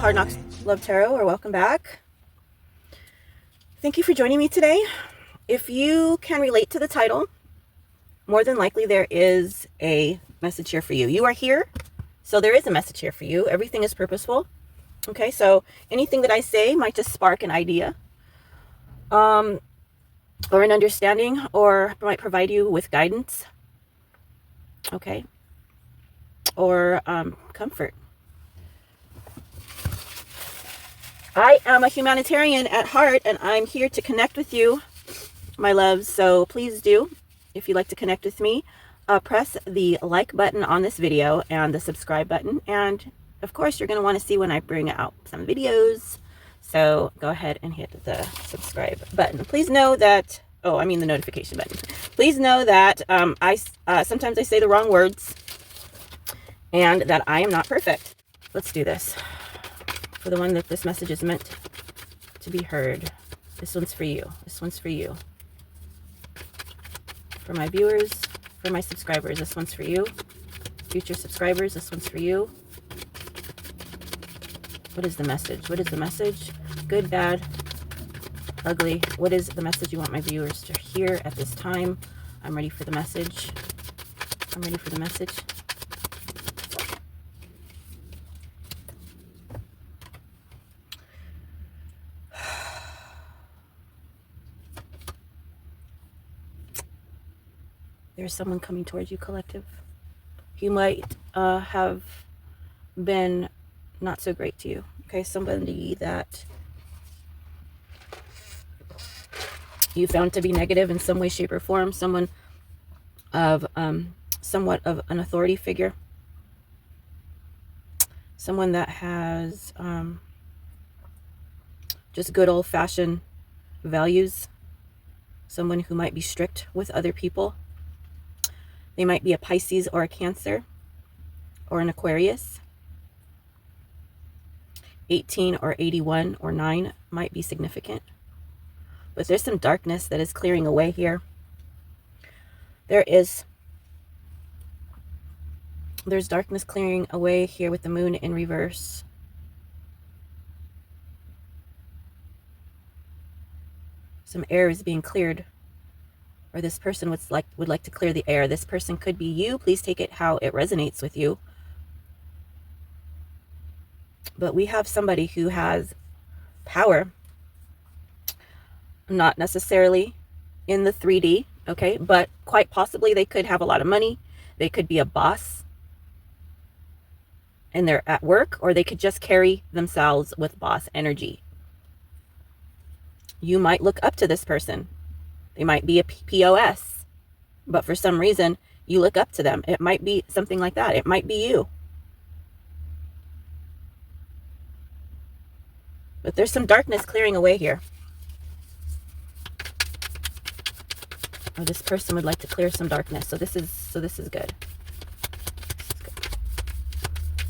Hard Knocks Love Tarot, or welcome back. Thank you for joining me today. If you can relate to the title, more than likely there is a message here for you. You are here, so there is a message here for you. Everything is purposeful. Okay, so anything that I say might just spark an idea, or an understanding, or might provide you with guidance, okay, or comfort. I am a humanitarian at heart, and I'm here to connect with you, my loves. So please do, if you'd like to connect with me, press the like button on this video and the subscribe button. And of course, you're going to want to see when I bring out some videos. So go ahead and hit the subscribe button. Please know that, the notification button. Please know that sometimes I say the wrong words and that I am not perfect. Let's do this. For the one that this message is meant to be heard. This one's for you. This one's for you. For my viewers, for my subscribers, this one's for you. Future subscribers, this one's for you. What is the message? What is the message? Good, bad, ugly. What is the message you want my viewers to hear at this time? I'm ready for the message. I'm ready for the message. There's someone coming towards you, collective. He might have been not so great to you. Okay, somebody that you found to be negative in some way, shape, or form. Someone of somewhat of an authority figure. Someone that has just good old-fashioned values. Someone who might be strict with other people. They might be a Pisces or a Cancer or an Aquarius. 18 or 81 or 9 might be significant. But there's some darkness that is clearing away here. There's darkness clearing away here with the moon in reverse. Some air is being cleared. Or this person would like to clear the air. This person could be you. Please take it how it resonates with you. But we have somebody who has power. Not necessarily in the 3D, okay? But quite possibly they could have a lot of money. They could be a boss. And they're at work. Or they could just carry themselves with boss energy. You might look up to this person. They might be a POS, but for some reason, you look up to them. It might be something like that. It might be you. But there's some darkness clearing away here. Or this person would like to clear some darkness. So this is good. This is good.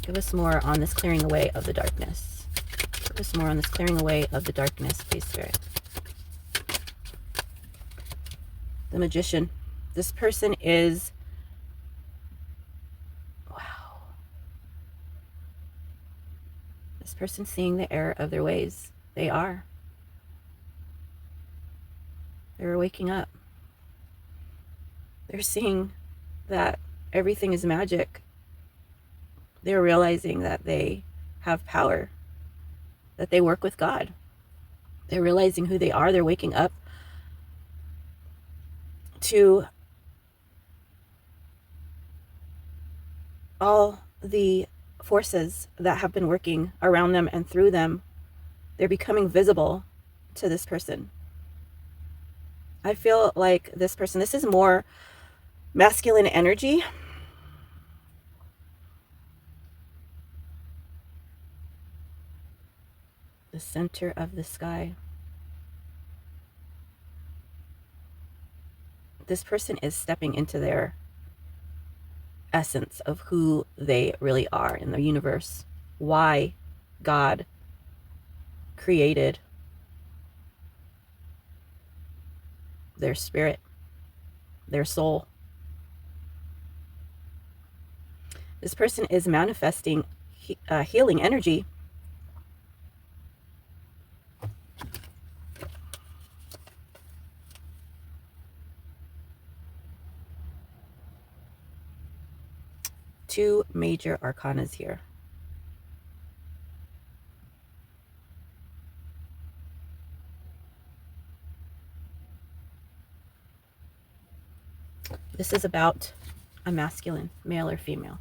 Give us more on this clearing away of the darkness. Give us more on this clearing away of the darkness, please, Spirit. The Magician. This person is, wow. This person seeing the error of their ways. They are. They're waking up. They're seeing that everything is magic. They're realizing that they have power, that they work with God. They're realizing who they are. They're waking up to all the forces that have been working around them and through them. They're becoming visible to this person. I feel like this person, this is more masculine energy. The center of the sky. This person is stepping into their essence of who they really are in the universe. Why God created their spirit, their soul. This person is manifesting healing energy two major arcanas here. This is about a masculine, male or female.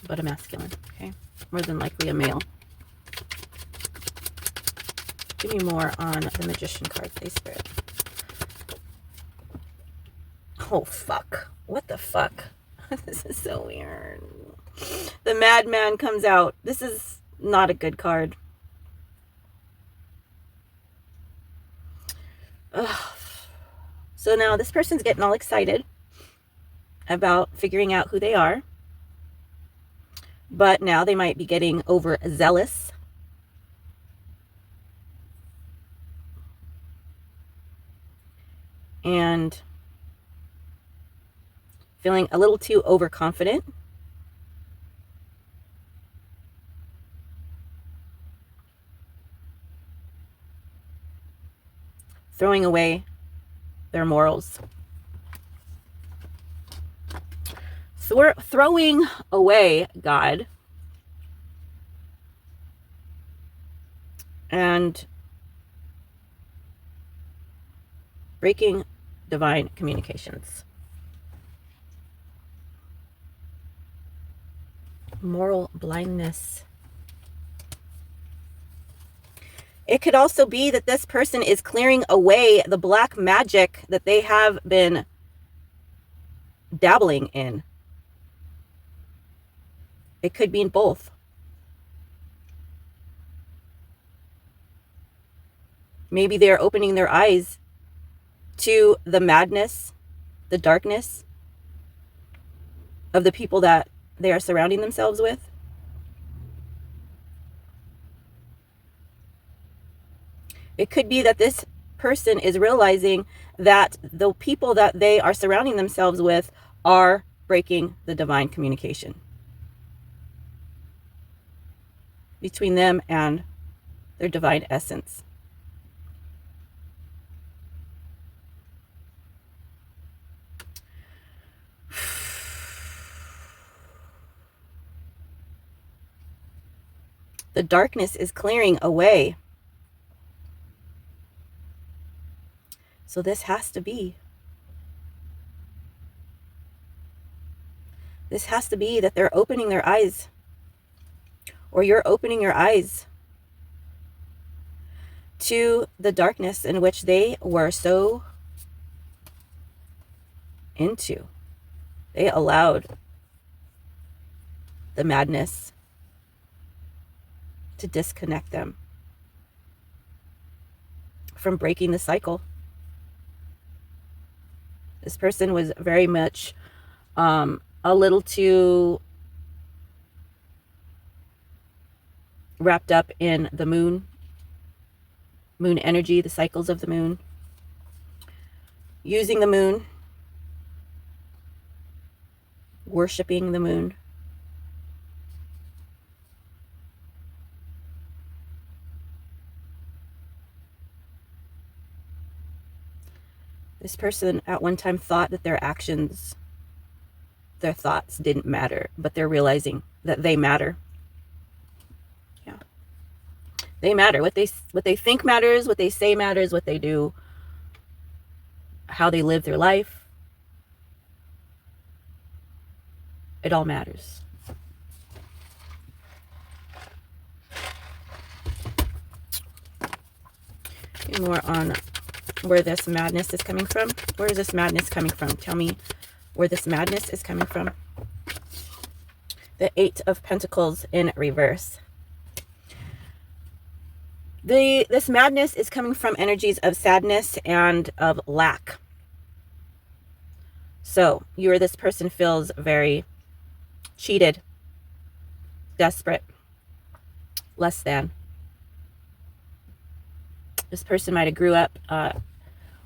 But a masculine, okay? More than likely a male. Give me more on the Magician card, please, Spirit. Oh, fuck. What the fuck? This is so weird. The Madman comes out. This is not a good card. Ugh. So now this person's getting all excited about figuring out who they are. But now they might be getting overzealous. And feeling a little too overconfident. Throwing away their morals. Throwing away God and breaking divine communications. Moral blindness. It could also be that this person is clearing away the black magic that they have been dabbling in. It could be in both. Maybe they're opening their eyes to the madness, the darkness of the people that they are surrounding themselves with. It could be that this person is realizing that the people that they are surrounding themselves with are breaking the divine communication between them and their divine essence. The darkness is clearing away. So this has to be. This has to be that they're opening their eyes. Or you're opening your eyes to the darkness in which they were so into. They allowed the madness to disconnect them from breaking the cycle. This person was very much a little too wrapped up in the moon energy, the cycles of the moon, using the moon, worshiping the moon. This person at one time thought that their actions, their thoughts didn't matter, but they're realizing that they matter. Yeah. They matter. What they think matters, what they say matters, what they do, how they live their life. It all matters. More on where this madness is coming from. Where is this madness coming from? Tell me where this madness is coming from. The Eight of Pentacles in reverse. This madness is coming from energies of sadness and of lack. So you or this person feels very cheated, desperate, less than. This person might have grew up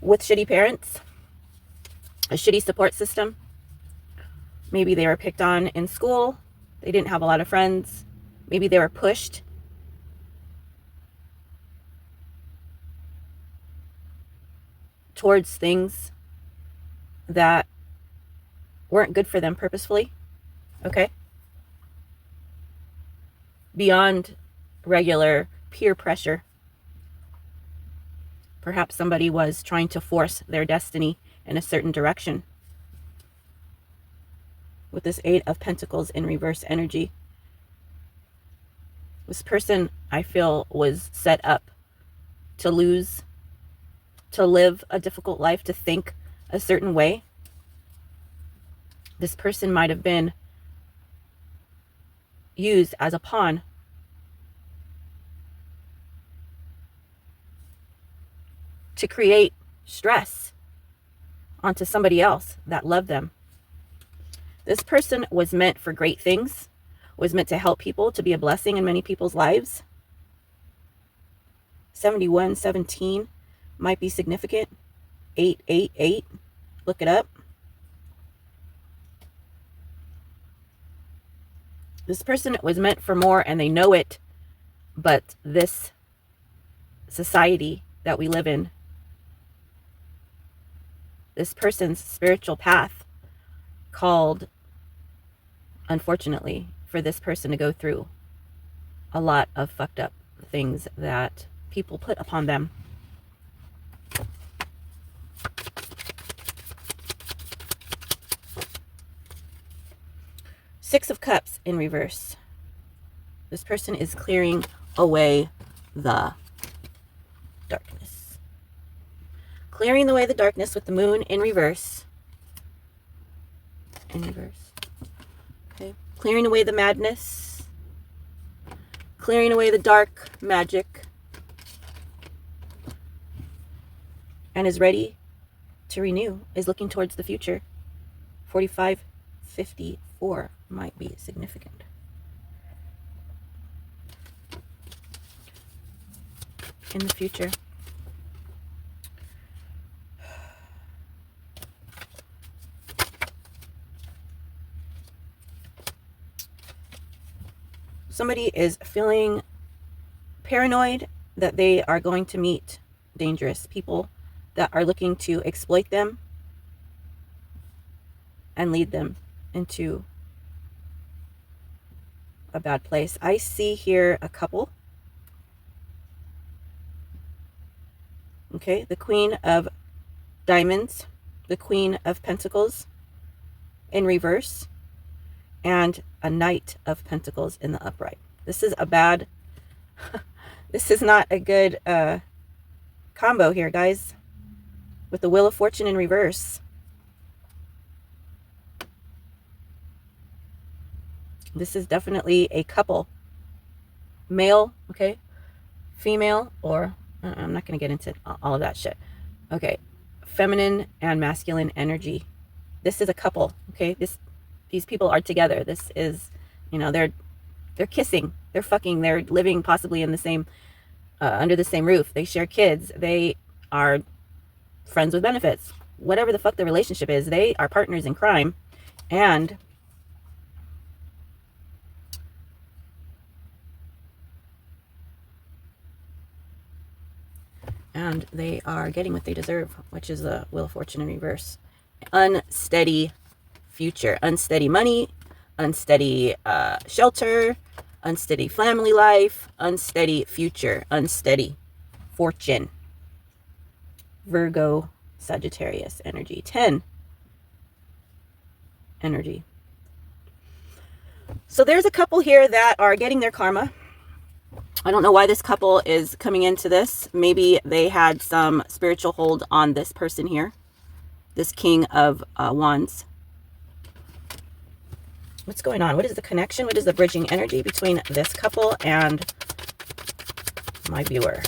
with shitty parents, a shitty support system. Maybe they were picked on in school. They didn't have a lot of friends. Maybe they were pushed towards things that weren't good for them purposefully. Okay? Beyond regular peer pressure. Perhaps somebody was trying to force their destiny in a certain direction. With this Eight of Pentacles in reverse energy. This person, I feel, was set up to lose, to live a difficult life, to think a certain way. This person might have been used as a pawn to create stress onto somebody else that loved them. This person was meant for great things, was meant to help people, to be a blessing in many people's lives. 7117 might be significant. 888, look it up. This person was meant for more and they know it, but this society that we live in, this person's spiritual path called, unfortunately, for this person to go through a lot of fucked up things that people put upon them. Six of Cups in reverse. This person is clearing away the darkness. Clearing away the darkness with the Moon in reverse. In reverse. Okay. Clearing away the madness. Clearing away the dark magic. And is ready to renew. Is looking towards the future. 4554 might be significant. In the future. Somebody is feeling paranoid that they are going to meet dangerous people that are looking to exploit them and lead them into a bad place. I see here a couple. Okay, the Queen of Diamonds, the Queen of Pentacles in reverse, and a Knight of Pentacles in the upright. This is a bad, this is not a good combo here, guys, with the Wheel of Fortune in reverse. This is definitely a couple. Male, okay, female, or I'm not going to get into all of that shit. Okay, feminine and masculine energy. This is a couple, okay? These people are together. This is, you know, they're kissing, they're fucking, they're living possibly in the same, under the same roof. They share kids. They are friends with benefits. Whatever the fuck the relationship is, they are partners in crime. And they are getting what they deserve, which is the Wheel of Fortune in reverse. Unsteady future, unsteady money, unsteady shelter, unsteady family life, unsteady future, unsteady fortune. Virgo, Sagittarius energy. 10 energy. So there's a couple here that are getting their karma. I don't know why this couple is coming into this. Maybe they had some spiritual hold on this person here. This King of Wands. What's going on? What is the connection? What is the bridging energy between this couple and my viewer?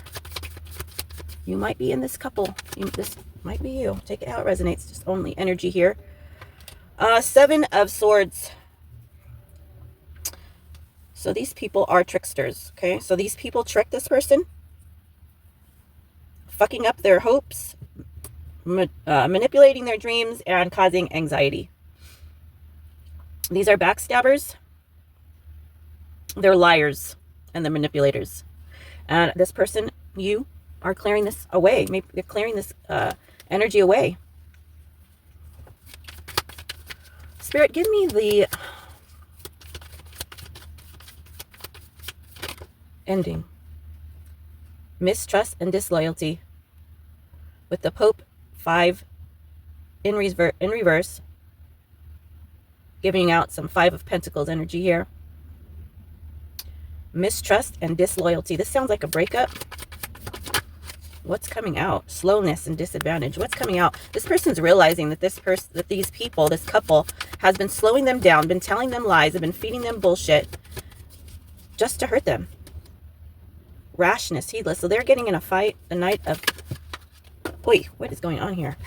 You might be in this couple. This might be you. Take it how it resonates. Just only energy here. Seven of Swords. So these people are tricksters, okay? So these people trick this person, fucking up their hopes, manipulating their dreams, and causing anxiety. These are backstabbers. They're liars and the manipulators. And this person, you are clearing this away. Maybe you're clearing this energy away. Spirit, give me the ending. Mistrust and disloyalty. With the Pope 5 in reverse. Giving out some 5 of Pentacles energy here. Mistrust and disloyalty. This sounds like a breakup. What's coming out? Slowness and disadvantage. What's coming out? This person's realizing that these people, this couple, has been slowing them down, been telling them lies, have been feeding them bullshit just to hurt them. Rashness, heedless. So they're getting in a fight. The Knight of... Wait, what is going on here?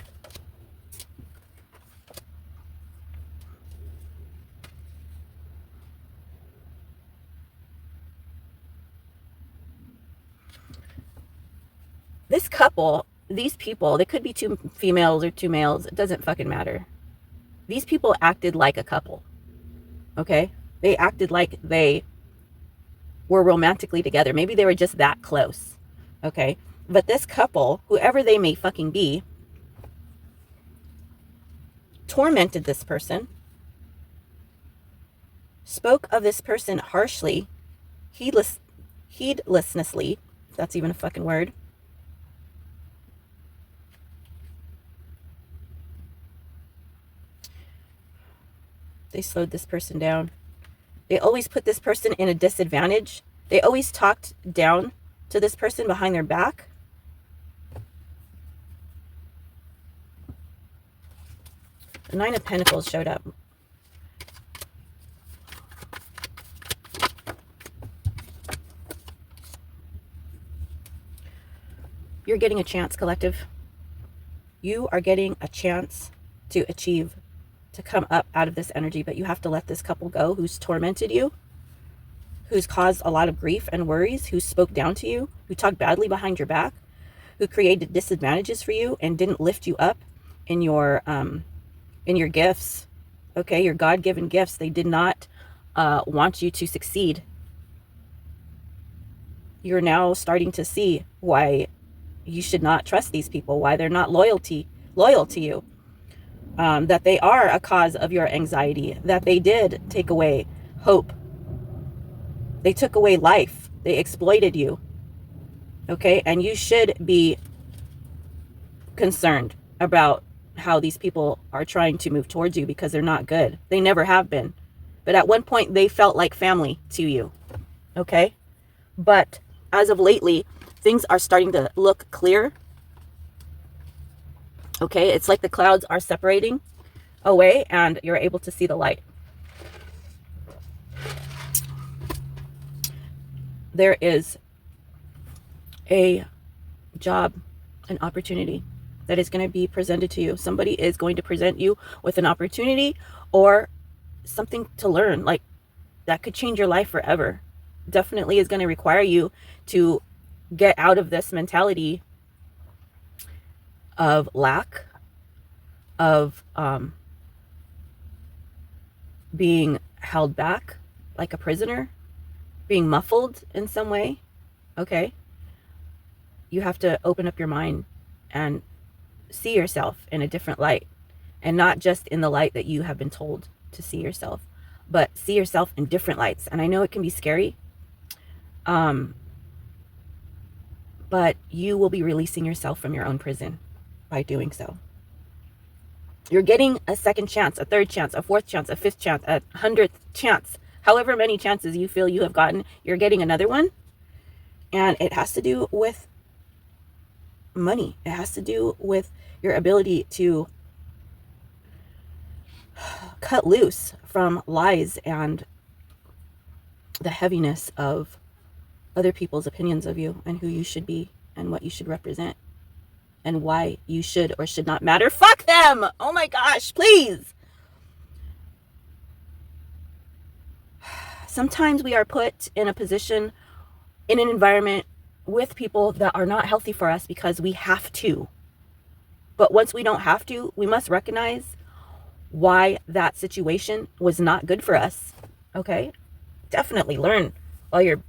This couple, these people, they could be 2 females or 2 males. It doesn't fucking matter. These people acted like a couple. Okay? They acted like they were romantically together. Maybe they were just that close. Okay? But this couple, whoever they may fucking be, tormented this person, spoke of this person harshly, heedlessly, if that's even a fucking word. They slowed this person down. They always put this person in a disadvantage. They always talked down to this person behind their back. The 9 of Pentacles showed up. You're getting a chance, collective. You are getting a chance to achieve, to come up out of this energy, but you have to let this couple go who's tormented you, who's caused a lot of grief and worries, who spoke down to you, who talked badly behind your back, who created disadvantages for you and didn't lift you up in your gifts, okay, your God-given gifts. They did not want you to succeed. You're now starting to see why you should not trust these people, why they're not loyal to you. That they are a cause of your anxiety, that they did take away hope. They took away life. They exploited you. Okay? And you should be concerned about how these people are trying to move towards you, because they're not good. They never have been. But at one point, they felt like family to you. Okay? But as of lately, things are starting to look clear. Okay, it's like the clouds are separating away and you're able to see the light. There is a job, an opportunity that is going to be presented to you. Somebody is going to present you with an opportunity or something to learn, like that could change your life forever. Definitely is going to require you to get out of this mentality of lack, of being held back like a prisoner, being muffled in some way. Okay? You have to open up your mind and see yourself in a different light, and not just in the light that you have been told to see yourself, but see yourself in different lights. And I know it can be scary, but you will be releasing yourself from your own prison by doing so. You're getting a second chance, a third chance, a fourth chance, a fifth chance, a 100th chance. However many chances you feel you have gotten, you're getting another one. And it has to do with money. It has to do with your ability to cut loose from lies and the heaviness of other people's opinions of you and who you should be and what you should represent and why you should or should not matter. Fuck them! Oh my gosh, please! Sometimes we are put in a position, in an environment with people that are not healthy for us because we have to. But once we don't have to, we must recognize why that situation was not good for us. Okay? Definitely learn while you're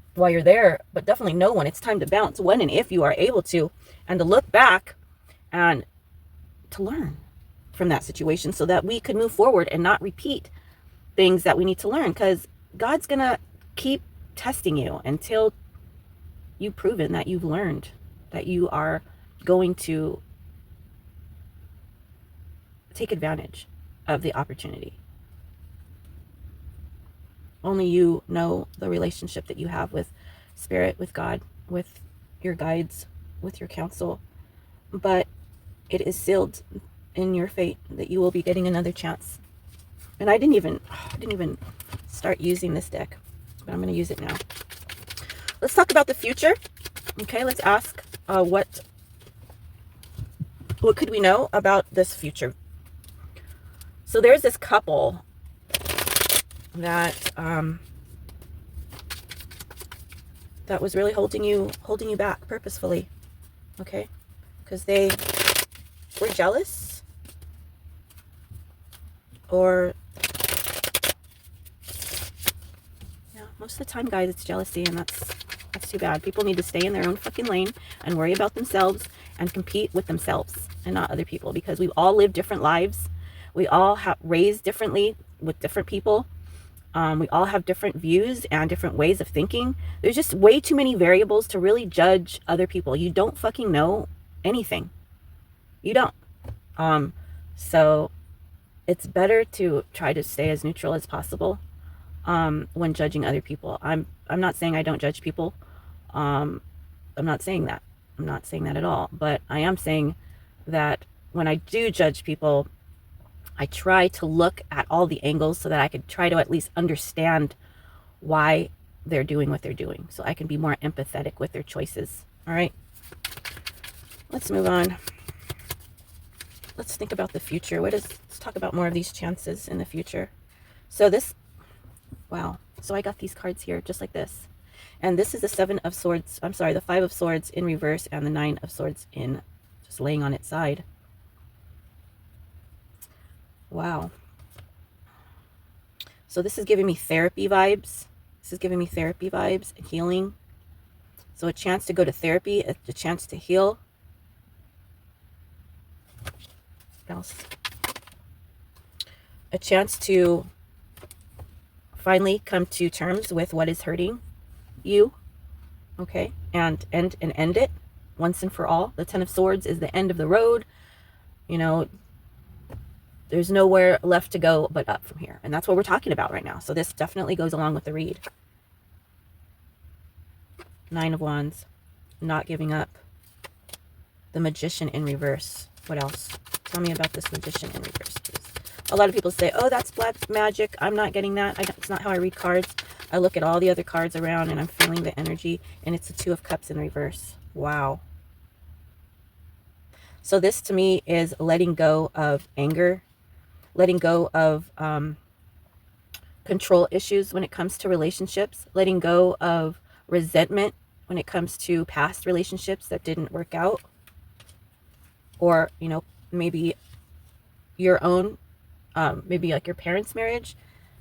there, but definitely know when it's time to bounce, when and if you are able to, and to look back and to learn from that situation so that we could move forward and not repeat things that we need to learn, because God's going to keep testing you until you've proven that you've learned, that you are going to take advantage of the opportunity. Only you know the relationship that you have with Spirit, with God, with your guides, with your counsel. But it is sealed in your fate that you will be getting another chance. And I didn't even start using this deck, but I'm going to use it now. Let's talk about the future. Okay, let's ask what could we know about this future? So there's this couple that that was really holding you back purposefully, okay? Because they were jealous, or yeah, most of the time, guys, it's jealousy, and that's too bad. People need to stay in their own fucking lane and worry about themselves and compete with themselves and not other people, because we all live different lives. We all have raised differently with different people. We all have different views and different ways of thinking. There's just way too many variables to really judge other people. You don't fucking know anything. You don't. So it's better to try to stay as neutral as possible when judging other people. I'm not saying I don't judge people. I'm not saying that. I'm not saying that at all. But I am saying that when I do judge people, I try to look at all the angles so that I could try to at least understand why they're doing what they're doing, so I can be more empathetic with their choices. All right, let's move on. Let's think about the future. Let's talk about more of these chances in the future. So this, wow. So I got these cards here just like this. And this is the Seven of Swords. I'm sorry, the Five of Swords in reverse and the Nine of Swords in just laying on its side. Wow. So this is giving me therapy vibes. This is giving me therapy vibes and healing. So a chance to go to therapy, a chance to heal. What else? A chance to finally come to terms with what is hurting you. Okay? And end it once and for all. The Ten of Swords is the end of the road. You know, there's nowhere left to go but up from here. And that's what we're talking about right now. So this definitely goes along with the read. Nine of Wands. Not giving up. The Magician in reverse. What else? Tell me about this Magician in reverse, please. A lot of people say, oh, that's black magic. I'm not getting that. It's not how I read cards. I look at all the other cards around and I'm feeling the energy. And it's the Two of Cups in reverse. Wow. So this to me is letting go of anger. Letting go of control issues when it comes to relationships. Letting go of resentment when it comes to past relationships that didn't work out. Or, you know, maybe your own, maybe like your parents' marriage.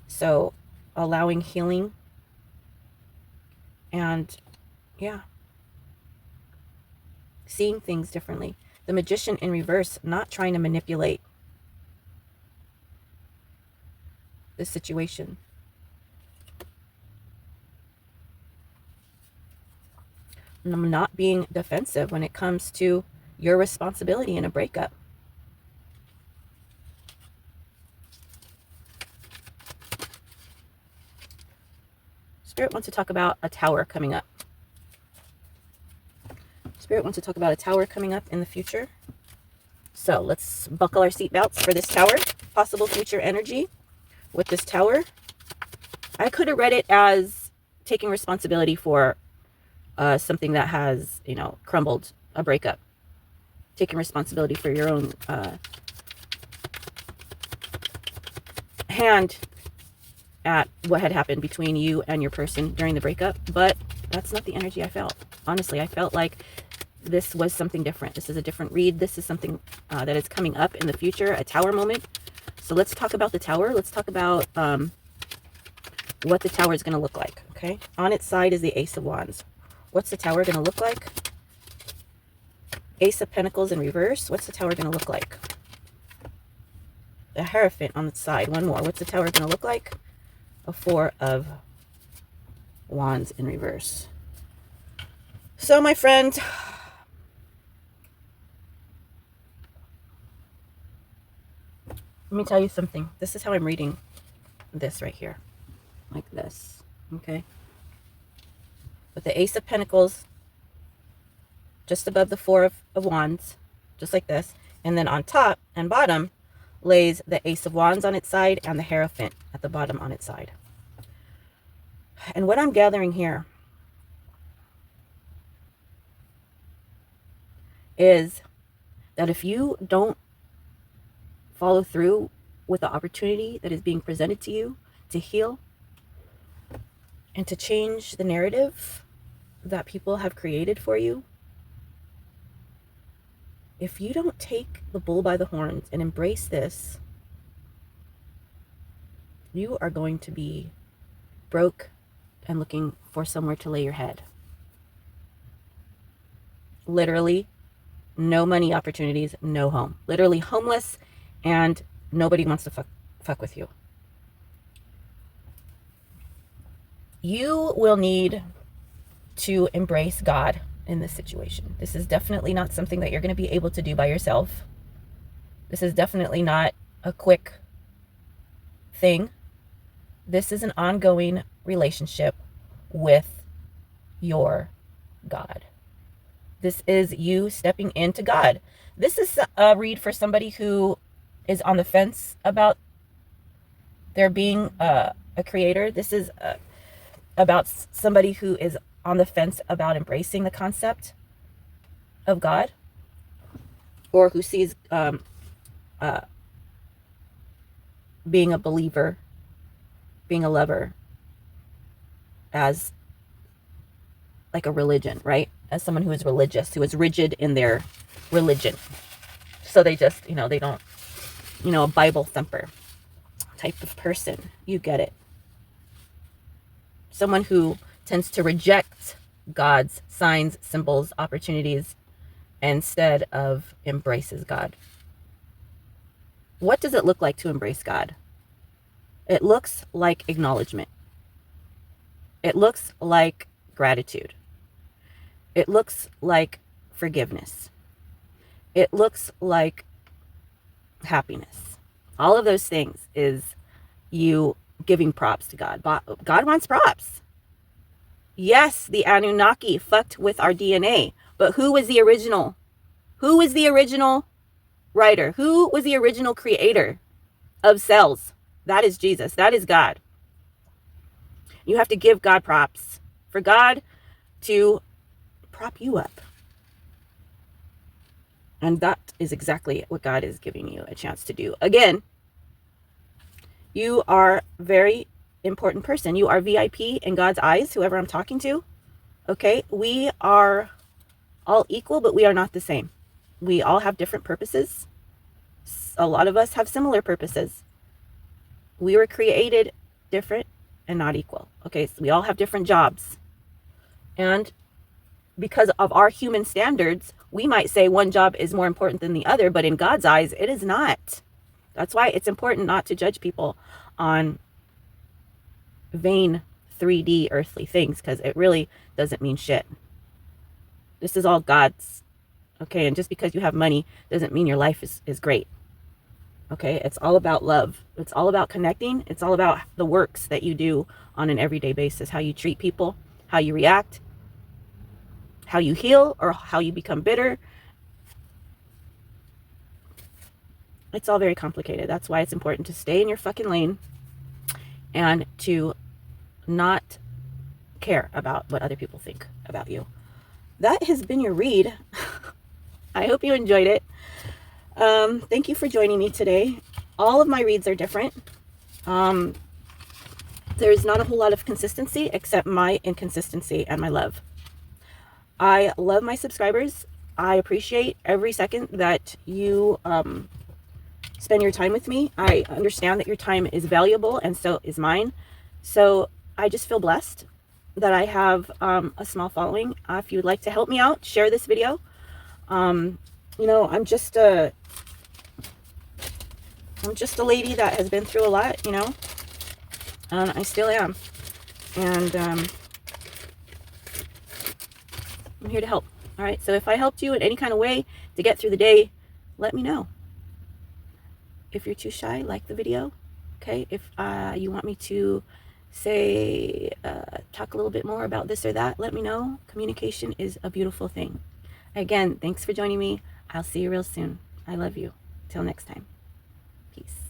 So allowing healing. And yeah. Seeing things differently. The Magician in reverse, not trying to manipulate the situation. And I'm not being defensive when it comes to your responsibility in a breakup. Spirit wants to talk about a tower coming up. Spirit wants to talk about a tower coming up in the future. So let's buckle our seatbelts for this tower. Possible future energy with this tower. I could have read it as taking responsibility for something that has, you know, crumbled, a breakup. Taking responsibility for your own hand at what had happened between you and your person during the breakup. But that's not the energy I felt. Honestly, I felt like this was something different. This is a different read. This is something that is coming up in the future, a tower moment. So let's talk about the tower. Let's talk about what the tower is going to look like. Okay. On its side is the Ace of Wands. What's the tower going to look like? Ace of Pentacles in reverse. What's the tower going to look like? the Hierophant on the side. One more. What's the Tower going to look like? A Four of Wands in reverse. So, my friend, let me tell you something. This is how I'm reading this right here. Like this. Okay? With the Ace of Pentacles just above the Four of Wands. Just like this. And then on top and bottom lays the Ace of Wands on its side and the Hierophant at the bottom on its side. And what I'm gathering here is that if you don't follow through with the opportunity that is being presented to you to heal and to change the narrative that people have created for you, if you don't take the bull by the horns and embrace this, you are going to be broke and looking for somewhere to lay your head. Literally, no money opportunities, no home. Literally homeless, and nobody wants to fuck with you. You will need to embrace God in this situation. This is definitely not something that you're going to be able to do by yourself. This is definitely not a quick thing. This is an ongoing relationship with your God. This is you stepping into God. This is a read for somebody who is on the fence about there being a creator. This is about somebody who is on the fence about embracing the concept of God, or who sees being a believer, being a lover, as like a religion, right? As someone who is religious, who is rigid in their religion. So they just, they don't, a Bible thumper type of person. You get it. Someone who tends to reject God's signs, symbols, opportunities, instead of embraces God. What does it look like to embrace God? It looks like acknowledgement. It looks like gratitude. It looks like forgiveness. It looks like happiness. All of those things is you giving props to God. God wants props. Yes, the Anunnaki fucked with our DNA, but who was the original? Who was the original writer? Who was the original creator of cells? That is Jesus. That is God. You have to give God props for God to prop you up. And that is exactly what God is giving you a chance to do. Again, you are a very important person. You are VIP in God's eyes, whoever I'm talking to. Okay? We are all equal, but we are not the same. We all have different purposes. A lot of us have similar purposes. We were created different and not equal. Okay? So we all have different jobs. And because of our human standards, we might say one job is more important than the other, but in God's eyes, it is not. That's why it's important not to judge people on vain 3D earthly things, because it really doesn't mean shit. This is all God's. Okay, and just because you have money doesn't mean your life is great. Okay, it's all about love. It's all about connecting. It's all about the works that you do on an everyday basis, how you treat people, how you react, how you heal, or how you become bitter. It's all very complicated. That's why it's important to stay in your fucking lane and to not care about what other people think about you. That has been your read. I hope you enjoyed it. Thank you for joining me today. All of my reads are different. There's not a whole lot of consistency except my inconsistency and my love. I love my subscribers. I appreciate every second that you spend your time with me. I understand that your time is valuable, and so is mine. So I just feel blessed that I have a small following. If you would like to help me out, share this video. I'm just I'm just a lady that has been through a lot, you know. I still am. And I'm here to help. All right. So if I helped you in any kind of way to get through the day, let me know. If you're too shy, like the video. Okay. If you want me to say, talk a little bit more about this or that, let me know. Communication is a beautiful thing. Again, thanks for joining me. I'll see you real soon. I love you. Till next time. Peace.